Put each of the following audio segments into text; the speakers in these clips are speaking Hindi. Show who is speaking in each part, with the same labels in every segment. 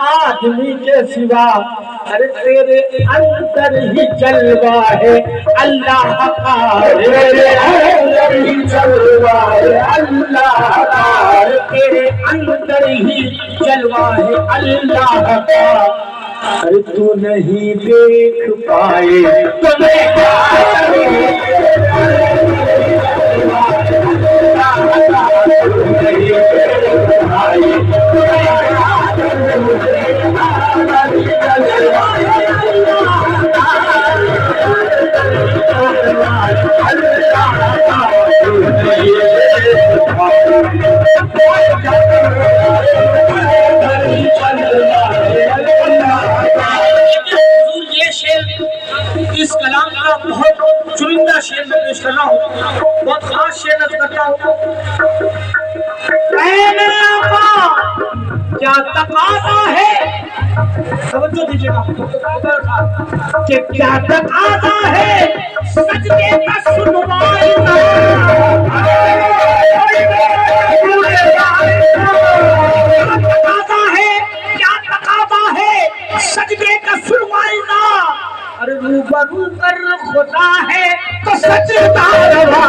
Speaker 1: आदमी के सिवा। अरे तेरे अंदर ही जलवा है अल्लाह का, तेरे अंदर ही जलवा है अल्लाह का, तेरे अंदर ही जलवा है अल्लाह का। अरे तू नहीं देख पाए तो मैं क्या इस कलाम का बहुत चुनिंदा शेर में पेश कर रहा हूँ, बहुत खास शेर नज़र करता हूँ। क्या तकाज़ा है, समझो दीजिएगा, कि क्या तकाज़ा है सजदे का सुनवाना, तकाज़ा है, क्या तकाज़ा है सजदे का सुनवाना। अरे रूबरू कर खुदा है तो सजदा रवा,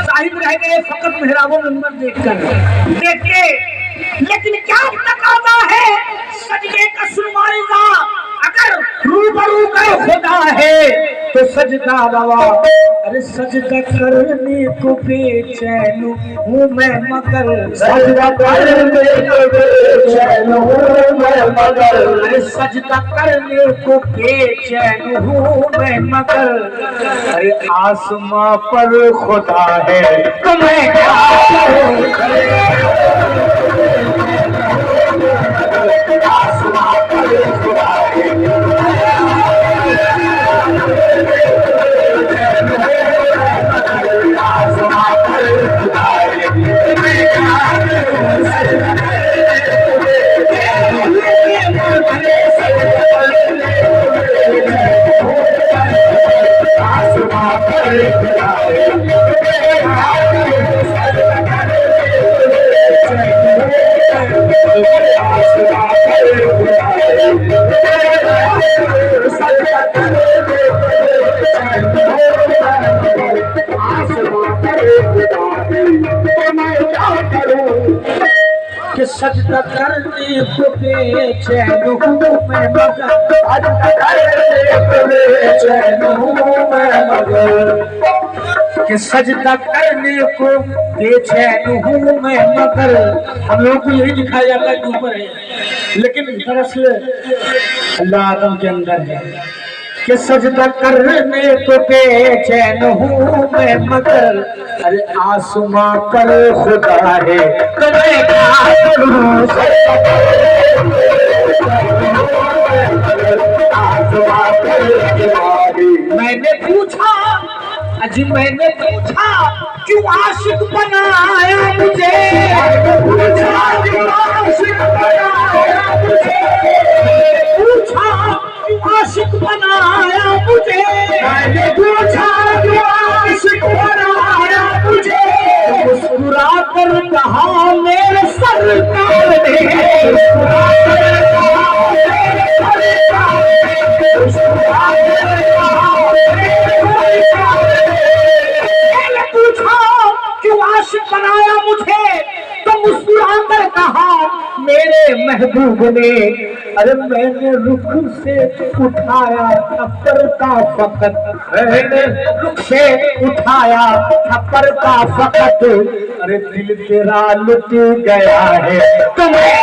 Speaker 1: साहिब रह गए फकत मेहराबों नंबर देखकर देख के, लेकिन क्या तकाज़ा है सजदे का सुनवाना। अगर रूबरू का खुदा है तो सजदा रवा। अरे सजदा करने को बेचैन हूँ मैं मगर, सजदा करने को बेचैन हूँ मैं मगर, अरे सजदा करने को बेचैन हूँ मैं मगर। अरे आसमां पर खुदा है तो मैं क्या करूं, आसमां पर खुदा है कि सजदा करने को बेचैन हूँ मैं मगर, सजदा करने को बेचैन हूँ मैं मगर, कि सजदा करने को बेचैन हूँ मैं मगर। हम लोगों को यही दिखाया जाता है ऊपर है, लेकिन दरअसल अल्लाह आदम के अंदर है। कि सजदा करने को बेचैन हूँ मैं मगर, अरे आसमां पर खुदा है तो मैं क्या करूँ। मैंने पूछा, अजी मैंने पूछा क्यों आशिक बनाया मुझे, पूछा क्यों आशिक बनाया मुझे, पूछा क्यों आशिक बनाया मुझे, मैंने पूछा क्यों आशिक बनाया मुझे, मुस्कुरा कर कहा मेरे सरकार ने, मुस्कुरा कर कहा मेरे सरकार ने, मुस्कुरा कर कहा मेरे सरकार ने, पूछा क्यों आशिक बनाया मुझे, तो मुस्कुरा कर कहा मेरे महबूब ने, अरे मैंने रुख से उठाया थप्पड़ का फकत, मैंने रुख से उठाया थप्पड़ का फकत, अरे दिल तेरा लुट गया है तुम्हें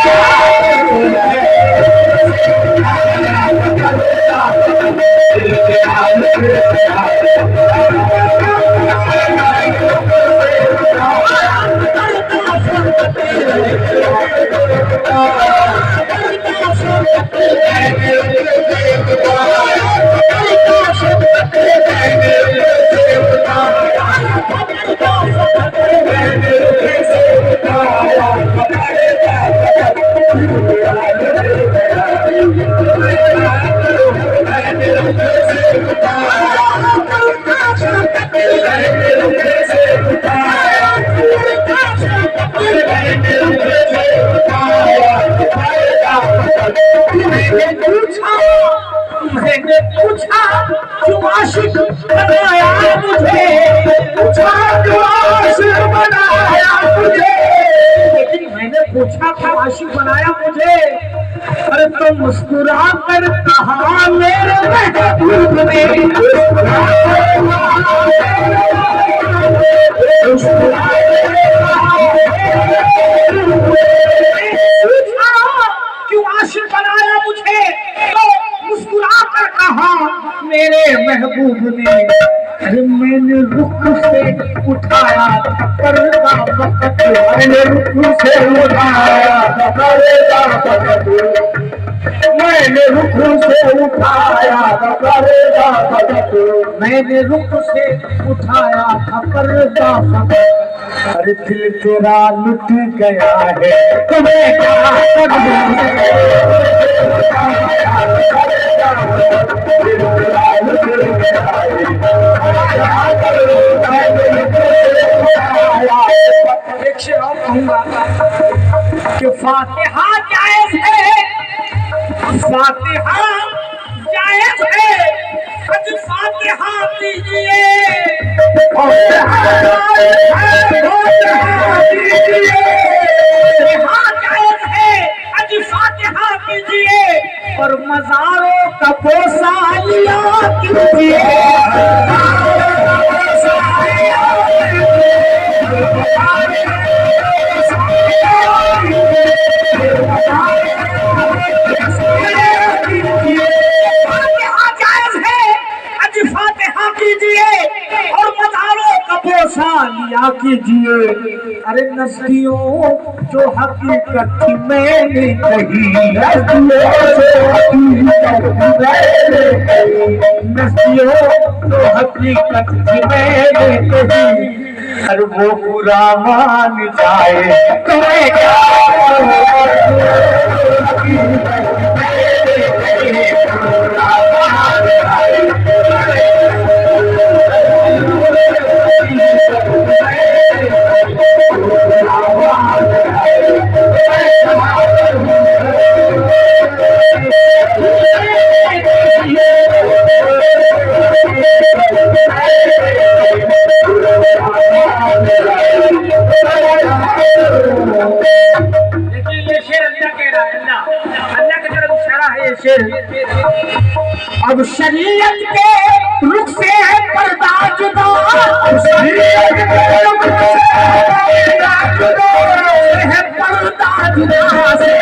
Speaker 1: मैंने पूछा क्यों आशिक बनाया मुझे, पूछा क्यों आशिक बनाया मुझे, लेकिन मैंने पूछा क्यों आशिक बनाया मुझे, अरे तो मुस्कुरा कर कहा मेरे महबूब ने, मुस्कुरा कर क्यों आशिक बनाया मुझे, तो मुस्कुरा कर कहा मेरे महबूब ने, अरे मैंने रुख से उठाया पर्दा फकत, मैंने रुख से उठाया पर्दा फकत, मैंने रुख से उठाया पर्दा फकत, मैंने रुख से उठाया पर्दा फकत, अरे दिल तेरा लुट गया है तुम्हें क्या करूं। एक शेर और कहूंगा कि फातिहा जायज है, फातिहा जायज है, आज फातिहा कीजिए, फातिहा जायज है, आज फातिहा कीजिए, और मज़ारों का बोसा लिया कीजिए, लिया कीजिए, अरे नस्तियों जो हकीकत थी मैंने कही, नस्तियों जो हकीकत थी मैंने कही, अरे वो बुरा मान जाए तुम्हें क्या, अब शरीयत के रुख से है पर्दा जुदा, शरीयत के रुख से है पर्दा जुदा से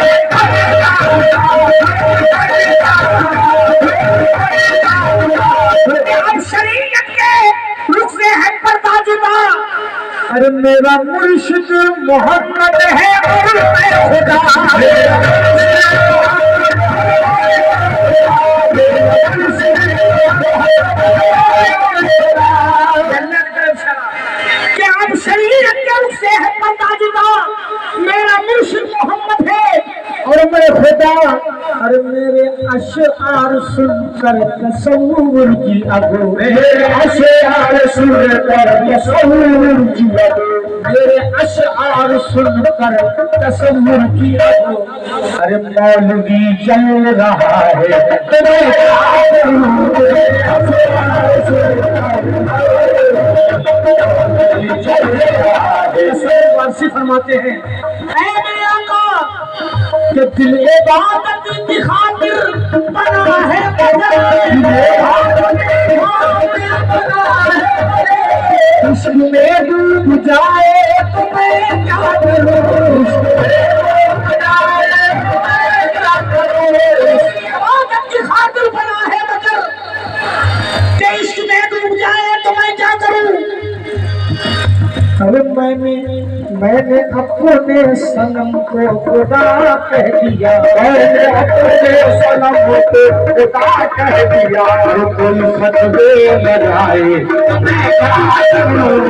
Speaker 1: अरे मेरा मुर्शिद मोहम्मद है और मैं खुदा। क्या आप शरीर के उससे है पंताजुदा, मेरा मुर्शिद मोहम्मद है और मैं खुदा। अरे मेरे अशआर सुनकर तसव्वुर की अबू, मेरे अशआर सुनकर तसव्वुर की अबू, मेरे अशआर सुनकर तसव्वुर की अबू। अरे मौलवी चल रहा है वारसी फरमाते हैं कि दिल इबादत की खातिर बना है उसमें डूब जाए तो मैं क्या करूं, इबादत की खातिर बना है मगर देश में डूब जाए तो मैं क्या करूं। अरे मैंने अपने सनम को खुदा कह दिया, मैंने अपने सनम को खुदा कह दिया। कोई फतवे लगाए मैं क्या करूं,